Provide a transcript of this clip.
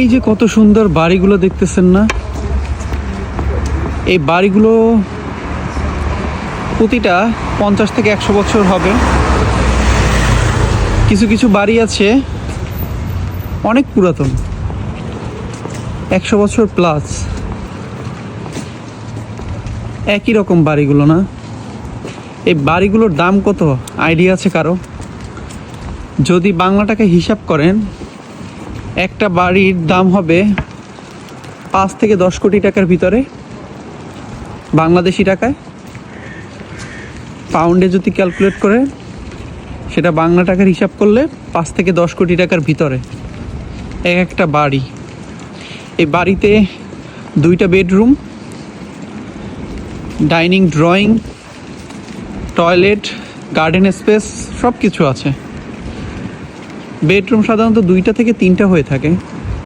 এই যে কত সুন্দর বাড়িগুলো দেখতেছেন না, এই বাড়িগুলো প্রতিটা 50 থেকে 100 বছর হবে। কিছু কিছু বাড়ি আছে অনেক পুরাতন, 100 বছর প্লাস। একই রকম বাড়িগুলো না? এই বাড়িগুলোর দাম কত আইডিয়া আছে কারো? যদি বাংলা টাকায় হিসাব করেন, একটা বাড়ির দাম হবে 5 থেকে 10 কোটি টাকার ভিতরে বাংলাদেশি টাকায়। পাউন্ডে যদি ক্যালকুলেট করে, সেটা বাংলা টাকার হিসাব করলে 5 থেকে 10 কোটি টাকার ভিতরে একটা বাড়ি। এই বাড়িতে 2টা bedroom, dining, drawing, toilet, garden space সব কিছু আছে। বেডরুম সাধারণত 2টা থেকে 3টা হয়ে থাকে।